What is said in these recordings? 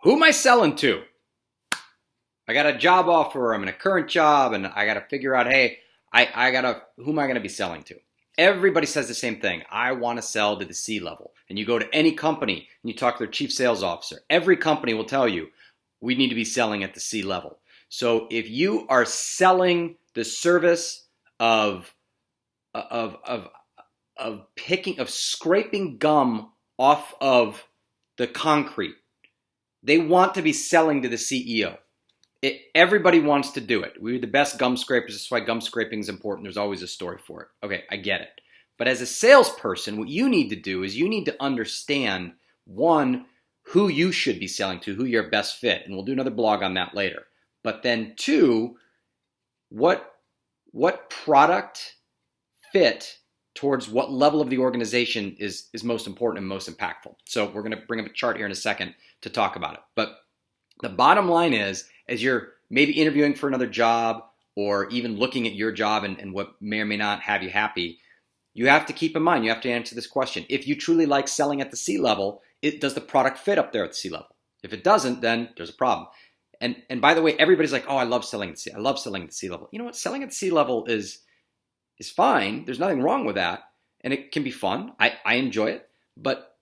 Who am I selling to? I got a job offer, I'm in a current job, and I got to figure out, hey, who am I going to be selling to? Everybody says the same thing. I want to sell to the C level. And you go to any company and you talk to their chief sales officer. Every company will tell you, we need to be selling at the C level. So if you are selling the service of scraping gum off of the concrete, they want to be selling to the CEO. Everybody wants to do it. We're the best gum scrapers. That's why gum scraping is important. There's always a story for it. Okay, I get it. But as a salesperson, what you need to do is you need to understand, one, who you should be selling to, who your best fit. And we'll do another blog on that later. But then two, what product fit towards what level of the organization is most important and most impactful. So we're going to bring up a chart here in a second to talk about it. But the bottom line is, as you're maybe interviewing for another job or even looking at your job and what may or may not have you happy, you have to keep in mind, you have to answer this question. If you truly like selling at the C level, does the product fit up there at the C level? If it doesn't, then there's a problem. And by the way, everybody's like, oh, I love selling at the C. I love selling at the C level. You know what? Selling at the C level is fine. There's nothing wrong with that. And it can be fun. I enjoy it. But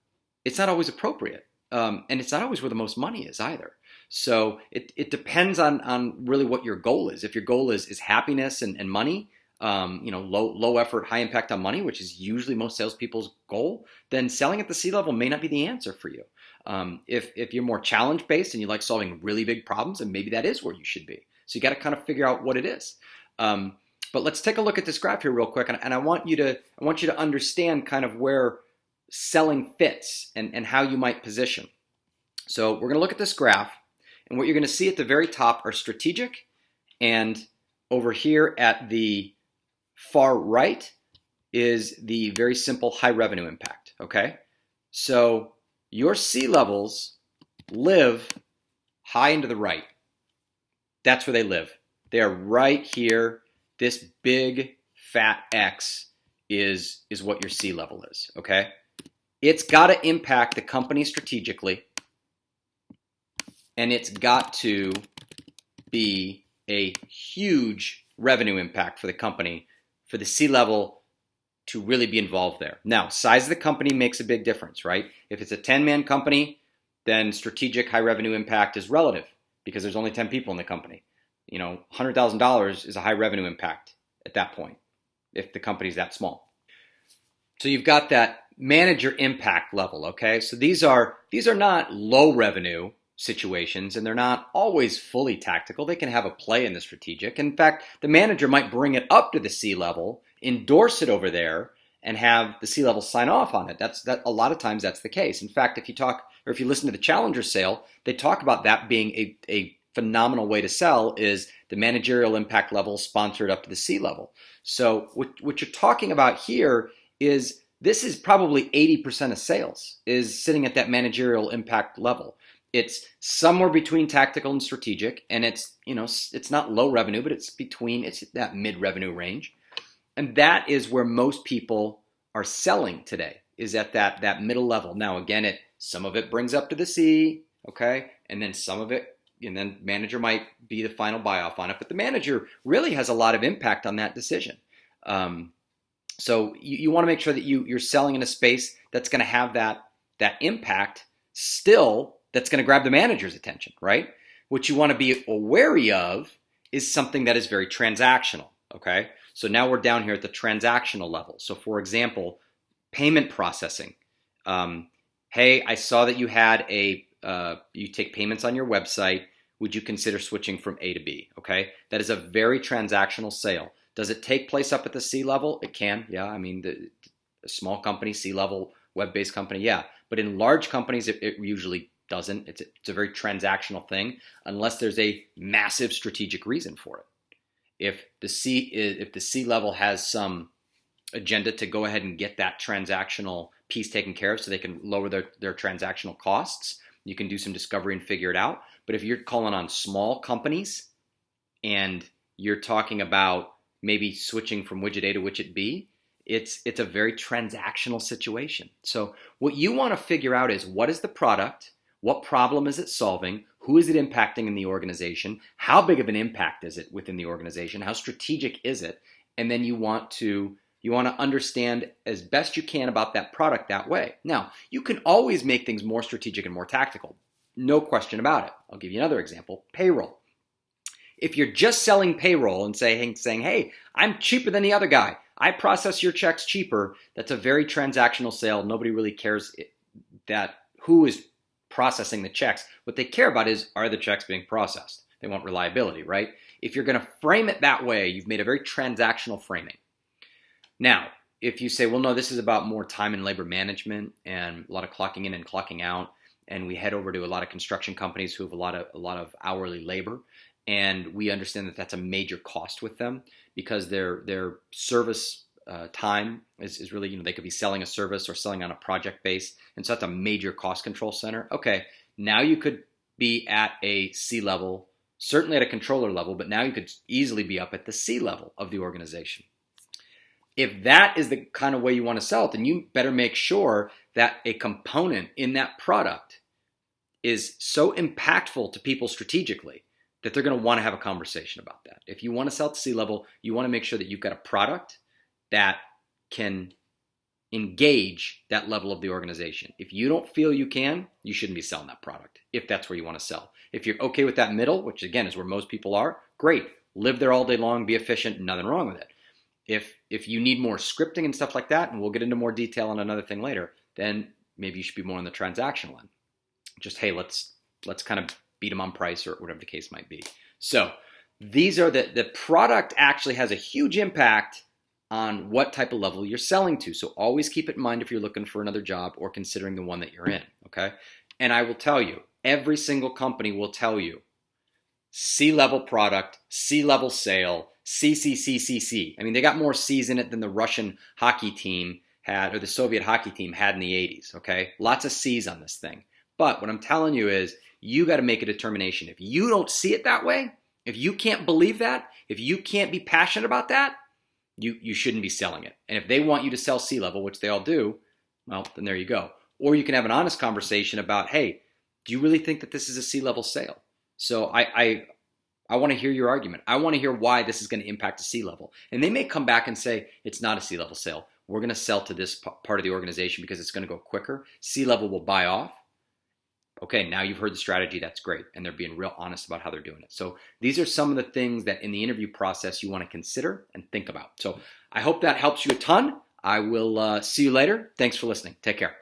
it's not always appropriate. And it's not always where the most money is either. So it depends on really what your goal is. If your goal is happiness and money, low effort, high impact on money, which is usually most salespeople's goal, then selling at the C level may not be the answer for you. If you're more challenge based and you like solving really big problems, then maybe that is where you should be. So you got to kind of figure out what it is. But let's take a look at this graph here real quick, and I want you to understand kind of where selling fits and how you might position. So we're going to look at this graph. And what you're going to see at the very top are strategic, and over here at the far right is the very simple high revenue impact, okay? So your C levels live high and to the right. That's where they live. They are right here. This big fat X is what your C level is, okay? It's got to impact the company strategically. And it's got to be a huge revenue impact for the company, for the C-level to really be involved there. Now, size of the company makes a big difference, right? If it's a 10-man company, then strategic high revenue impact is relative because there's only 10 people in the company. $100,000 is a high revenue impact at that point if the company's that small. So you've got that manager impact level, okay? So these are not low revenue situations, and they're not always fully tactical. They can have a play in the strategic. In fact, the manager might bring it up to the C level, endorse it over there, and have the C level sign off on it. That a lot of times that's the case. In fact, if you listen to the Challenger sale, they talk about that being a phenomenal way to sell is the managerial impact level sponsored up to the C level. So what you're talking about here is this is probably 80% of sales is sitting at that managerial impact level. It's somewhere between tactical and strategic, and it's not low revenue, but it's that mid-revenue range. And that is where most people are selling today, is at that middle level. Now, again, some of it brings up to the C, okay? And then some of it, and then manager might be the final buy-off on it, but the manager really has a lot of impact on that decision. So you want to make sure that you're selling in a space that's going to have that impact still, that's going to grab the manager's attention, right? What you want to be wary of is something that is very transactional, okay? So now we're down here at the transactional level. So for example, payment processing. Hey, I saw that you had you take payments on your website. Would you consider switching from A to B, okay? That is a very transactional sale. Does it take place up at the C level? It can, yeah. I mean, a small company, C level, web-based company, yeah. But in large companies, it usually doesn't. It's a very transactional thing unless there's a massive strategic reason for it. If the C level has some agenda to go ahead and get that transactional piece taken care of so they can lower their transactional costs, you can do some discovery and figure it out. But if you're calling on small companies and you're talking about maybe switching from widget A to widget B, it's a very transactional situation. So what you want to figure out is, what is the product? What problem is it solving? Who is it impacting in the organization? How big of an impact is it within the organization? How strategic is it? And then you want to understand as best you can about that product that way. Now, you can always make things more strategic and more tactical. No question about it. I'll give you another example, payroll. If you're just selling payroll and saying, hey, I'm cheaper than the other guy, I process your checks cheaper, that's a very transactional sale. Nobody really cares that who is processing the checks. What they care about is, are the checks being processed? They want reliability, right? If you're going to frame it that way, you've made a very transactional framing. Now, if you say, well, no, this is about more time and labor management and a lot of clocking in and clocking out, and we head over to a lot of construction companies who have a lot of hourly labor, and we understand that that's a major cost with them because their service time is really, they could be selling a service or selling on a project base, and so that's a major cost control center. Okay, now you could be at a C level, certainly at a controller level, but now you could easily be up at the C level of the organization. If that is the kind of way you want to sell it, then you better make sure that a component in that product is so impactful to people strategically that they're going to want to have a conversation about that. If you want to sell to C-level, you want to make sure that you've got a product that can engage that level of the organization. If you don't feel you can, you shouldn't be selling that product if that's where you want to sell. If you're okay with that middle, which again is where most people are, great. Live there all day long, be efficient, nothing wrong with it. If you need more scripting and stuff like that, and we'll get into more detail on another thing later, then maybe you should be more on the transactional end. Just, hey, let's kind of beat them on price or whatever the case might be. So these are the product actually has a huge impact on what type of level you're selling to. So always keep it in mind if you're looking for another job or considering the one that you're in, okay? And I will tell you, every single company will tell you, C-level product, C-level sale, C. I mean, they got more C's in it than the Russian hockey team had, or the Soviet hockey team had in the 80s, okay? Lots of C's on this thing. But what I'm telling you is, you got to make a determination. If you don't see it that way, if you can't believe that, if you can't be passionate about that, you shouldn't be selling it. And if they want you to sell C-level, which they all do, well, then there you go. Or you can have an honest conversation about, hey, do you really think that this is a C-level sale? So I want to hear your argument. I want to hear why this is going to impact a C-level. And they may come back and say, it's not a C-level sale. We're going to sell to this part of the organization because it's going to go quicker. C-level will buy off. Okay, now you've heard the strategy. That's great. And they're being real honest about how they're doing it. So these are some of the things that in the interview process you want to consider and think about. So I hope that helps you a ton. I will see you later. Thanks for listening. Take care.